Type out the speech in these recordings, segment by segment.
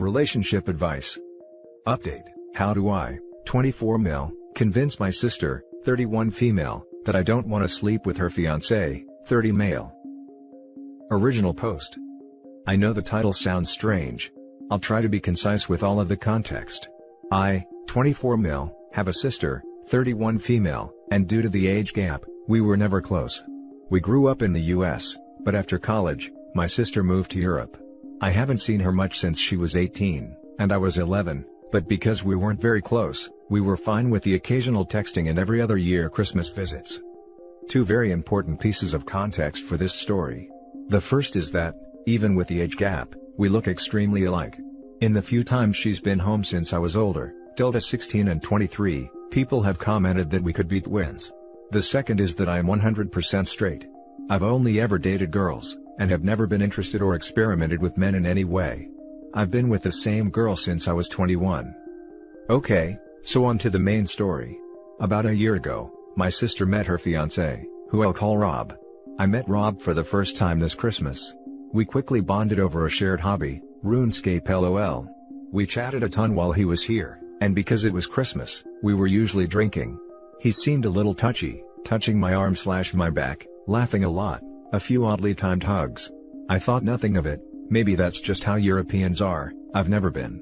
Relationship advice. Update. How do I, 24 male, convince my sister, 31 female, that I don't want to sleep with her fiancé, 30 male? Original post. I know the title sounds strange. I'll try to be concise with all of the context. I, 24 male, have a sister, 31 female, and due to the age gap, we were never close. We grew up in the US, but after college, my sister moved to Europe. I haven't seen her much since she was 18, and I was 11, but because we weren't very close, we were fine with the occasional texting and every other year Christmas visits. Two very important pieces of context for this story. The first is that, even with the age gap, we look extremely alike. In the few times she's been home since I was older, 16 and 23, people have commented that we could be twins. The second is that I am 100% straight. I've only ever dated girls, and have never been interested or experimented with men in any way. I've been with the same girl since I was 21. Okay, so on to the main story. About a year ago, my sister met her fiancé, who I'll call Rob. I met Rob for the first time this Christmas. We quickly bonded over a shared hobby, RuneScape LOL. We chatted a ton while he was here, and because it was Christmas, we were usually drinking. He seemed a little touchy, touching my arm/my back, laughing a lot, a few oddly timed hugs. I thought nothing of it, maybe that's just how Europeans are, I've never been.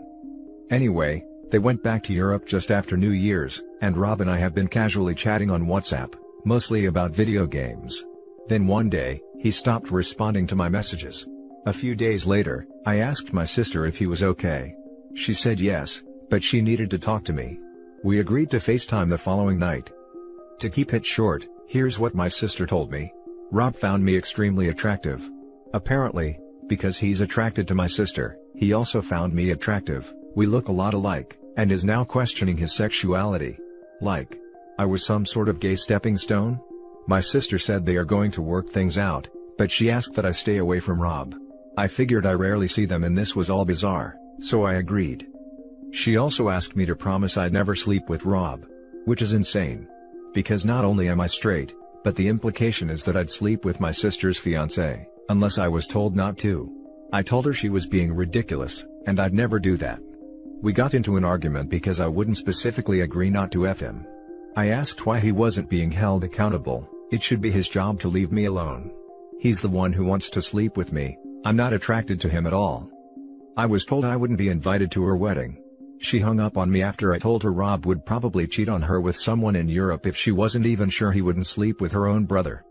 Anyway, they went back to Europe just after New Year's, and Rob and I have been casually chatting on WhatsApp, mostly about video games. Then one day, he stopped responding to my messages. A few days later, I asked my sister if he was okay. She said yes, but she needed to talk to me. We agreed to FaceTime the following night. To keep it short, here's what my sister told me. Rob found me extremely attractive. Apparently, because he's attracted to my sister, he also found me attractive. We look a lot alike, and is now questioning his sexuality. Like I was some sort of gay stepping stone? My sister said they are going to work things out, but she asked that I stay away from Rob. I figured I rarely see them and this was all bizarre, so I agreed. She also asked me to promise I'd never sleep with Rob. Which is insane. Because not only am I straight, but the implication is that I'd sleep with my sister's fiancé, unless I was told not to. I told her she was being ridiculous, and I'd never do that. We got into an argument because I wouldn't specifically agree not to F him. I asked why he wasn't being held accountable. It should be his job to leave me alone. He's the one who wants to sleep with me, I'm not attracted to him at all. I was told I wouldn't be invited to her wedding. She hung up on me after I told her Rob would probably cheat on her with someone in Europe if she wasn't even sure he wouldn't sleep with her own brother.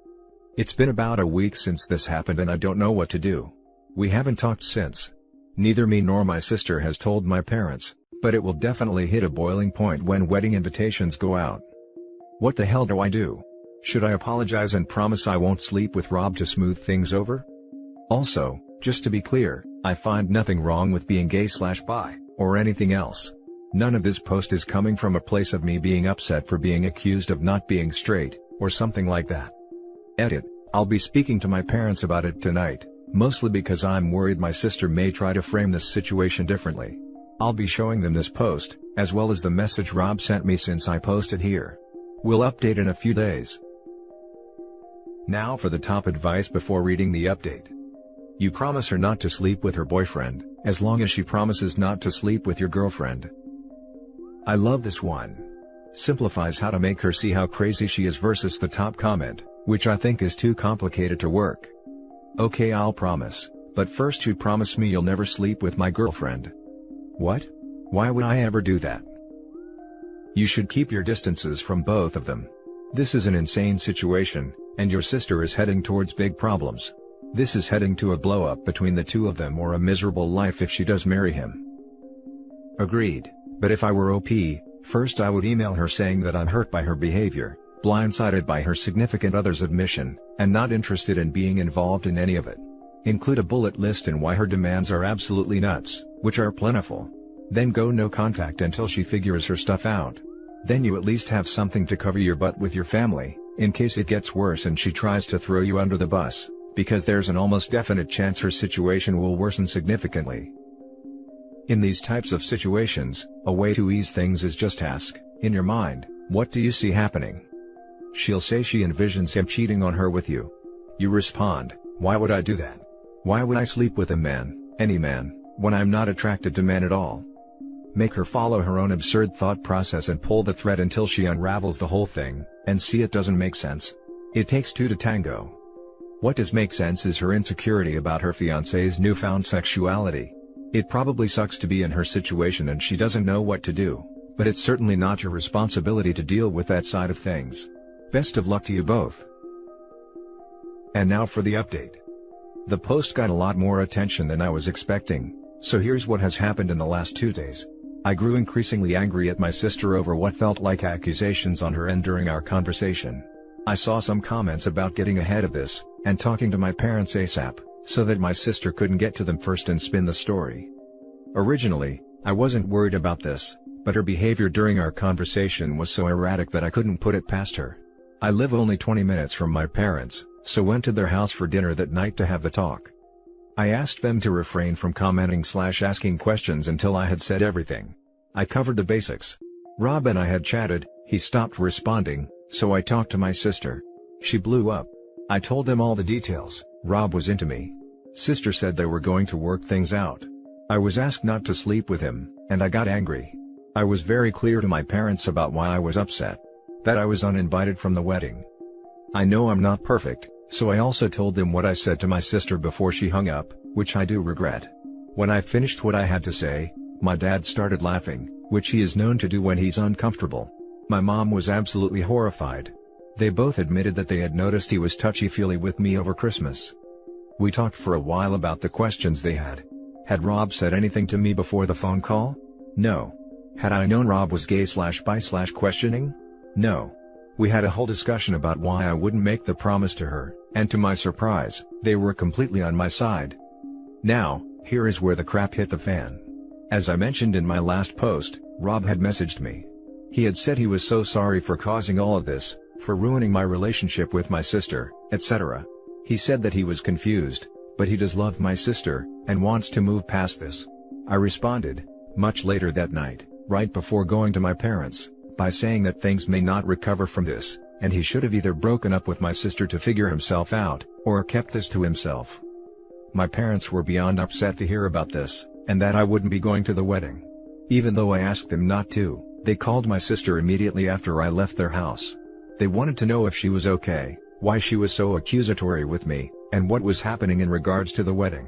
It's been about a week since this happened and I don't know what to do. We haven't talked since. Neither me nor my sister has told my parents, but it will definitely hit a boiling point when wedding invitations go out. What the hell do I do? Should I apologize and promise I won't sleep with Rob to smooth things over? Also, just to be clear, I find nothing wrong with being gay/bi, or anything else. None of this post is coming from a place of me being upset for being accused of not being straight, or something like that. Edit. I'll be speaking to my parents about it tonight, mostly because I'm worried my sister may try to frame this situation differently. I'll be showing them this post, as well as the message Rob sent me since I posted here. We'll update in a few days. Now for the top advice before reading the update. You promise her not to sleep with her boyfriend, as long as she promises not to sleep with your girlfriend. I love this one. Simplifies how to make her see how crazy she is versus the top comment, which I think is too complicated to work. Okay, I'll promise, but first you promise me you'll never sleep with my girlfriend. What? Why would I ever do that? You should keep your distances from both of them. This is an insane situation, and your sister is heading towards big problems. This is heading to a blow-up between the two of them or a miserable life if she does marry him. Agreed, but if I were OP, first I would email her saying that I'm hurt by her behavior, blindsided by her significant other's admission, and not interested in being involved in any of it. Include a bullet list and why her demands are absolutely nuts, which are plentiful. Then go no contact until she figures her stuff out. Then you at least have something to cover your butt with your family, in case it gets worse and she tries to throw you under the bus, because there's an almost definite chance her situation will worsen significantly. In these types of situations, a way to ease things is just ask, in your mind, what do you see happening? She'll say she envisions him cheating on her with you. You respond, why would I do that? Why would I sleep with a man, any man, when I'm not attracted to men at all. Make her follow her own absurd thought process and pull the thread until she unravels the whole thing, and see it doesn't make sense. It takes two to tango. What does make sense is her insecurity about her fiancé's newfound sexuality. It probably sucks to be in her situation and she doesn't know what to do, but it's certainly not your responsibility to deal with that side of things. Best of luck to you both. And now for the update. The post got a lot more attention than I was expecting, so here's what has happened in the last 2 days. I grew increasingly angry at my sister over what felt like accusations on her end during our conversation. I saw some comments about getting ahead of this, and talking to my parents ASAP, so that my sister couldn't get to them first and spin the story. Originally, I wasn't worried about this, but her behavior during our conversation was so erratic that I couldn't put it past her. I live only 20 minutes from my parents, so went to their house for dinner that night to have the talk. I asked them to refrain from commenting/asking questions until I had said everything. I covered the basics. Rob and I had chatted, he stopped responding, so I talked to my sister. She blew up. I told them all the details. Rob was into me. Sister said they were going to work things out. I was asked not to sleep with him, and I got angry. I was very clear to my parents about why I was upset. That I was uninvited from the wedding. I know I'm not perfect, so I also told them what I said to my sister before she hung up, which I do regret. When I finished what I had to say, my dad started laughing, which he is known to do when he's uncomfortable. My mom was absolutely horrified. They both admitted that they had noticed he was touchy-feely with me over Christmas. We talked for a while about the questions they had. Had Rob said anything to me before the phone call? No. Had I known Rob was gay/bi/questioning? No. We had a whole discussion about why I wouldn't make the promise to her, and to my surprise, they were completely on my side. Now, here is where the crap hit the fan. As I mentioned in my last post, Rob had messaged me. He had said he was so sorry for causing all of this, for ruining my relationship with my sister, etc. He said that he was confused, but he does love my sister, and wants to move past this. I responded, much later that night, right before going to my parents, by saying that things may not recover from this, and he should have either broken up with my sister to figure himself out, or kept this to himself. My parents were beyond upset to hear about this, and that I wouldn't be going to the wedding. Even though I asked them not to, they called my sister immediately after I left their house. They wanted to know if she was okay, why she was so accusatory with me, and what was happening in regards to the wedding.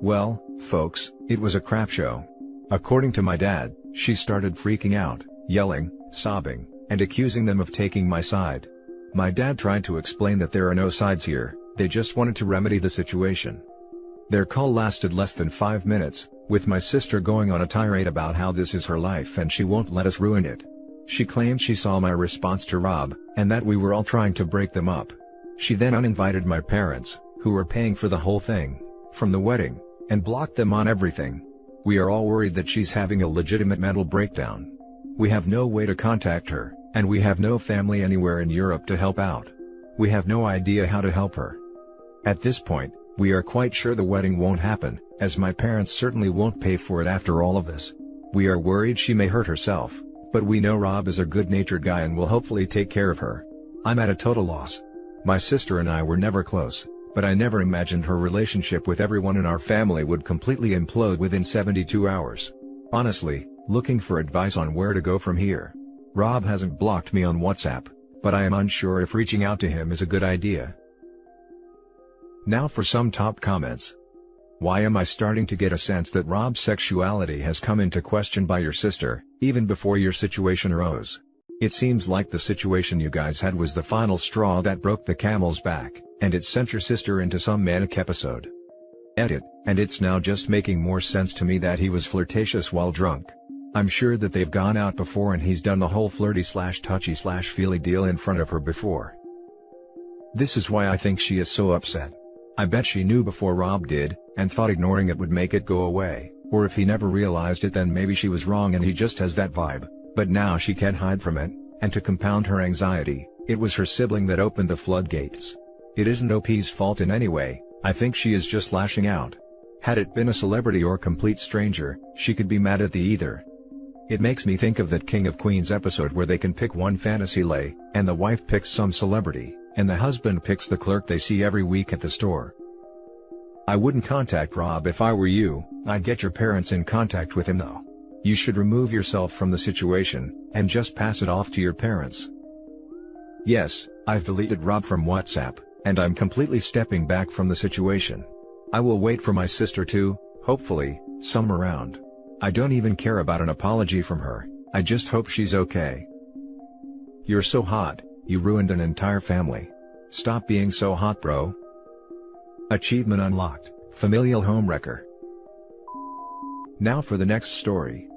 Well, folks, it was a crap show. According to my dad, she started freaking out, yelling, sobbing, and accusing them of taking my side. My dad tried to explain that there are no sides here, they just wanted to remedy the situation. Their call lasted less than 5 minutes, with my sister going on a tirade about how this is her life and she won't let us ruin it. She claimed she saw my response to Rob, and that we were all trying to break them up. She then uninvited my parents, who were paying for the whole thing, from the wedding, and blocked them on everything. We are all worried that she's having a legitimate mental breakdown. We have no way to contact her, and we have no family anywhere in Europe to help out. We have no idea how to help her. At this point, we are quite sure the wedding won't happen, as my parents certainly won't pay for it after all of this. We are worried she may hurt herself, but we know Rob is a good-natured guy and will hopefully take care of her. I'm at a total loss. My sister and I were never close, but I never imagined her relationship with everyone in our family would completely implode within 72 hours. Honestly, looking for advice on where to go from here. Rob hasn't blocked me on WhatsApp, but I am unsure if reaching out to him is a good idea. Now for some top comments. Why am I starting to get a sense that Rob's sexuality has come into question by your sister, even before your situation arose? It seems like the situation you guys had was the final straw that broke the camel's back, and it sent your sister into some manic episode. Edit, and it's now just making more sense to me that he was flirtatious while drunk. I'm sure that they've gone out before and he's done the whole flirty/touchy/feely deal in front of her before. This is why I think she is so upset. I bet she knew before Rob did, and thought ignoring it would make it go away, or if he never realized it then maybe she was wrong and he just has that vibe, but now she can't hide from it, and to compound her anxiety, it was her sibling that opened the floodgates. It isn't OP's fault in any way, I think she is just lashing out. Had it been a celebrity or complete stranger, she could be mad at the either. It makes me think of that King of Queens episode where they can pick one fantasy lay, and the wife picks some celebrity, and the husband picks the clerk they see every week at the store. I wouldn't contact Rob if I were you. I'd get your parents in contact with him though. You should remove yourself from the situation, and just pass it off to your parents. Yes, I've deleted Rob from WhatsApp, and I'm completely stepping back from the situation. I will wait for my sister to, hopefully, come around. I don't even care about an apology from her, I just hope she's okay. You're so hot, you ruined an entire family. Stop being so hot, bro. Achievement unlocked, familial homewrecker. Now for the next story.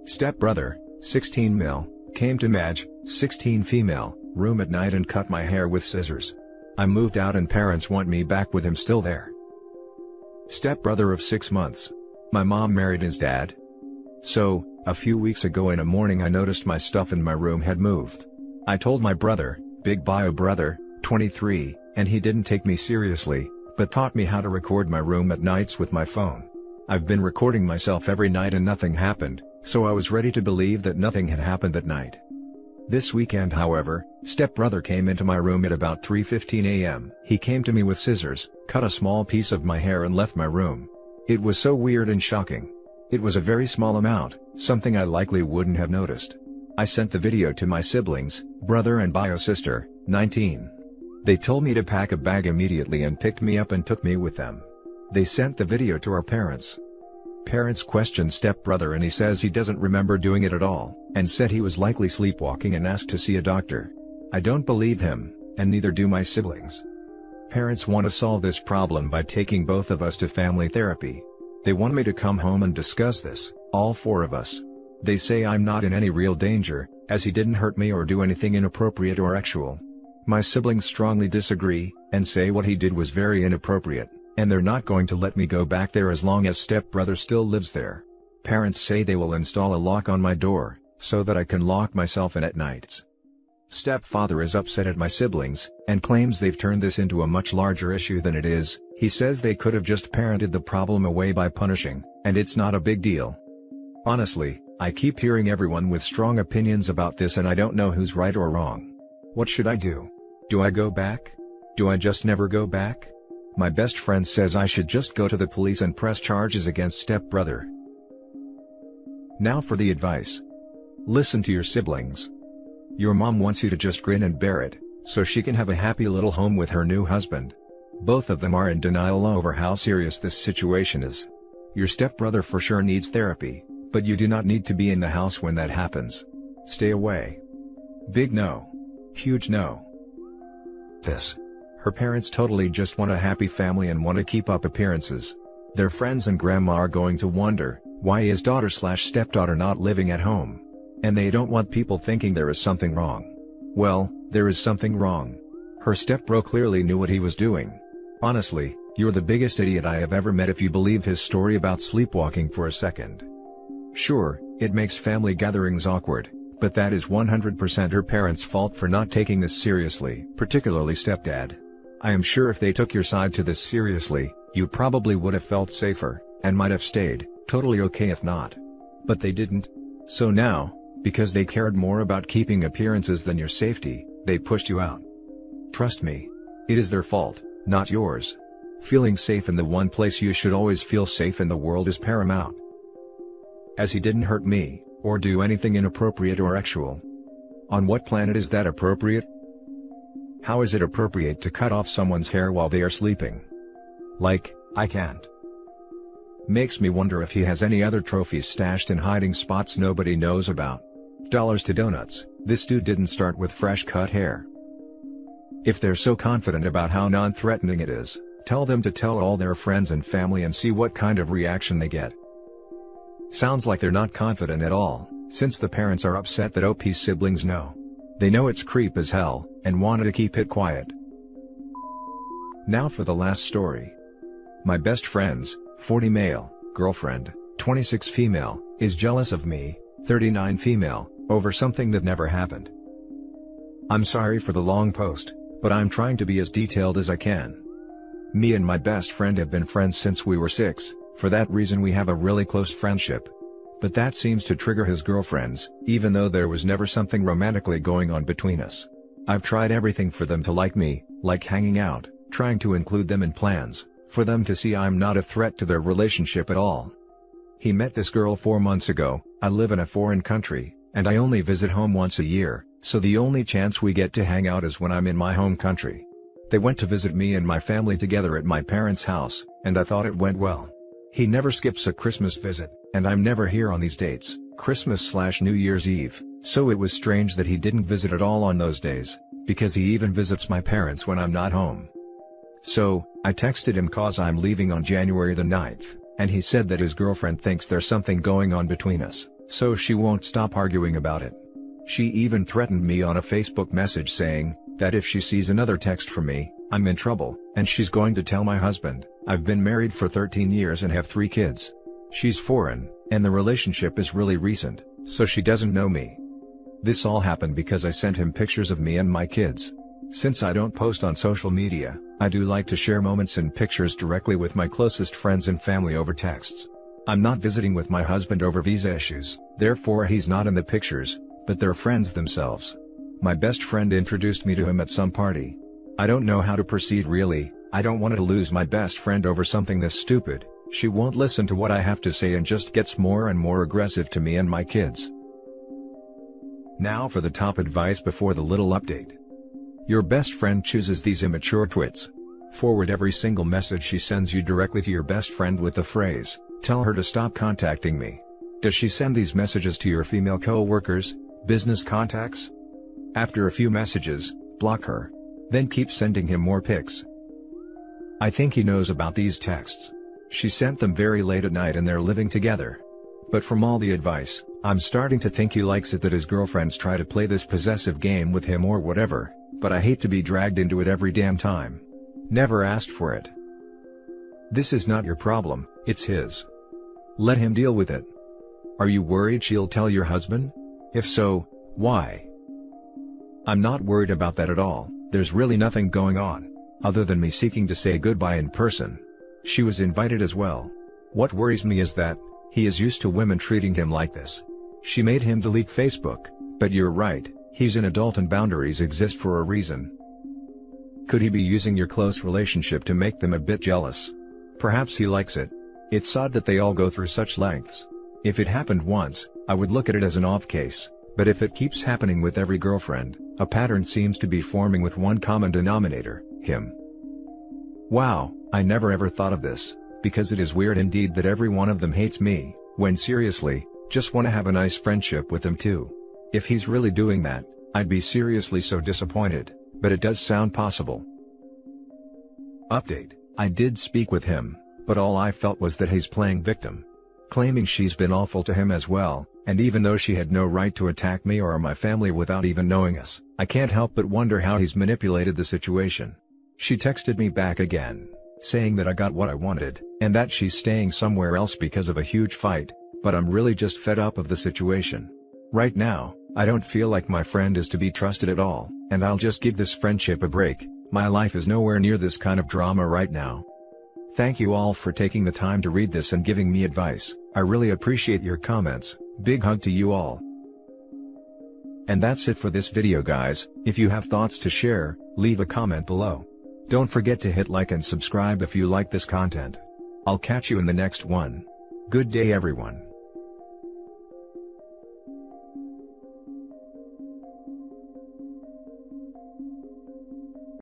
Stepbrother, 16 mil, came to Madge, 16 female, room at night and cut my hair with scissors. I moved out and parents want me back with him still there. Stepbrother of 6 months. My mom married his dad. So, a few weeks ago in a morning I noticed my stuff in my room had moved. I told my brother, big bio brother, 23, and he didn't take me seriously, but taught me how to record my room at nights with my phone. I've been recording myself every night and nothing happened, so I was ready to believe that nothing had happened that night. This weekend however, stepbrother came into my room at about 3:15 a.m. He came to me with scissors, cut a small piece of my hair and left my room. It was so weird and shocking. It was a very small amount, something I likely wouldn't have noticed. I sent the video to my siblings, brother and bio sister, 19. They told me to pack a bag immediately and picked me up and took me with them. They sent the video to our parents. Parents questioned stepbrother and he says he doesn't remember doing it at all, and said he was likely sleepwalking and asked to see a doctor. I don't believe him, and neither do my siblings. Parents want to solve this problem by taking both of us to family therapy. They want me to come home and discuss this, all 4 of us. They say I'm not in any real danger, as he didn't hurt me or do anything inappropriate or sexual. My siblings strongly disagree, and say what he did was very inappropriate, and they're not going to let me go back there as long as stepbrother still lives there. Parents say they will install a lock on my door, so that I can lock myself in at nights. Stepfather is upset at my siblings, and claims they've turned this into a much larger issue than it is. He says they could have just parented the problem away by punishing, and it's not a big deal. Honestly, I keep hearing everyone with strong opinions about this and I don't know who's right or wrong. What should I do? Do I go back? Do I just never go back? My best friend says I should just go to the police and press charges against stepbrother. Now for the advice. Listen to your siblings. Your mom wants you to just grin and bear it, so she can have a happy little home with her new husband. Both of them are in denial over how serious this situation is. Your stepbrother for sure needs therapy, but you do not need to be in the house when that happens. Stay away. Big no. Huge no. Her parents totally just want a happy family and want to keep up appearances. Their friends and grandma are going to wonder, why is daughter/stepdaughter not living at home? And they don't want people thinking there is something wrong. Well, there is something wrong. Her stepbro clearly knew what he was doing. Honestly, you're the biggest idiot I have ever met if you believe his story about sleepwalking for a second. Sure, it makes family gatherings awkward, but that is 100% her parents' fault for not taking this seriously, particularly stepdad. I am sure if they took your side to this seriously, you probably would have felt safer, and might have stayed, totally okay if not. But they didn't. So now, because they cared more about keeping appearances than your safety, they pushed you out. Trust me. It is their fault, not yours. Feeling safe in the one place you should always feel safe in the world is paramount. As he didn't hurt me, or do anything inappropriate or sexual. On what planet is that appropriate? How is it appropriate to cut off someone's hair while they are sleeping? Like, I can't. Makes me wonder if he has any other trophies stashed in hiding spots nobody knows about. Dollars to donuts, this dude didn't start with fresh cut hair. If they're so confident about how non-threatening it is, tell them to tell all their friends and family and see what kind of reaction they get. Sounds like they're not confident at all, since the parents are upset that OP's siblings know. They know it's creep as hell, and wanted to keep it quiet. Now for the last story. My best friend's, 40 male, girlfriend, 26 female, is jealous of me, 39 female, over something that never happened. I'm sorry for the long post, but I'm trying to be as detailed as I can. Me and my best friend have been friends since we were 6, for that reason we have a really close friendship. But that seems to trigger his girlfriends, even though there was never something romantically going on between us. I've tried everything for them to like me, like hanging out, trying to include them in plans, for them to see I'm not a threat to their relationship at all. He met this girl 4 months ago. I live in a foreign country, and I only visit home once a year, so the only chance we get to hang out is when I'm in my home country. They went to visit me and my family together at my parents' house, and I thought it went well. He never skips a Christmas visit, and I'm never here on these dates, Christmas/New Year's Eve, so it was strange that he didn't visit at all on those days, because he even visits my parents when I'm not home. So, I texted him cause I'm leaving on January the 9th, and he said that his girlfriend thinks there's something going on between us, so she won't stop arguing about it. She even threatened me on a Facebook message saying that if she sees another text from me, I'm in trouble, and she's going to tell my husband. I've been married for 13 years and have 3 kids. She's foreign, and the relationship is really recent, so she doesn't know me. This all happened because I sent him pictures of me and my kids. Since I don't post on social media, I do like to share moments and pictures directly with my closest friends and family over texts. I'm not visiting with my husband over visa issues, therefore he's not in the pictures, but they're friends themselves. My best friend introduced me to him at some party. I don't know how to proceed really. I don't want to lose my best friend over something this stupid. She won't listen to what I have to say and just gets more and more aggressive to me and my kids. Now for the top advice before the little update. Your best friend chooses these immature twits. Forward every single message she sends you directly to your best friend with the phrase, "Tell her to stop contacting me." Does she send these messages to your female co-workers, business contacts? After a few messages, block her. Then keep sending him more pics. I think he knows about these texts. She sent them very late at night and they're living together. But from all the advice, I'm starting to think he likes it that his girlfriends try to play this possessive game with him or whatever, but I hate to be dragged into it every damn time. Never asked for it. This is not your problem, it's his. Let him deal with it. Are you worried she'll tell your husband? If so, why? I'm not worried about that at all. There's really nothing going on, other than me seeking to say goodbye in person. She was invited as well. What worries me is that he is used to women treating him like this. She made him delete Facebook, but you're right, he's an adult and boundaries exist for a reason. Could he be using your close relationship to make them a bit jealous? Perhaps he likes it. It's odd that they all go through such lengths. If it happened once, I would look at it as an off case, but if it keeps happening with every girlfriend, a pattern seems to be forming with one common denominator, him. Wow, I never ever thought of this, because it is weird indeed that every one of them hates me, when seriously, just want to have a nice friendship with them too. If he's really doing that, I'd be seriously so disappointed, but it does sound possible. Update: I did speak with him, but all I felt was that he's playing victim. Claiming she's been awful to him as well, and even though she had no right to attack me or my family without even knowing us, I can't help but wonder how he's manipulated the situation. She texted me back again, saying that I got what I wanted, and that she's staying somewhere else because of a huge fight, but I'm really just fed up of the situation. Right now, I don't feel like my friend is to be trusted at all, and I'll just give this friendship a break. My life is nowhere near this kind of drama right now. Thank you all for taking the time to read this and giving me advice. I really appreciate your comments. Big hug to you all. And that's it for this video guys. If you have thoughts to share, leave a comment below. Don't forget to hit like and subscribe if you like this content. I'll catch you in the next one. Good day everyone.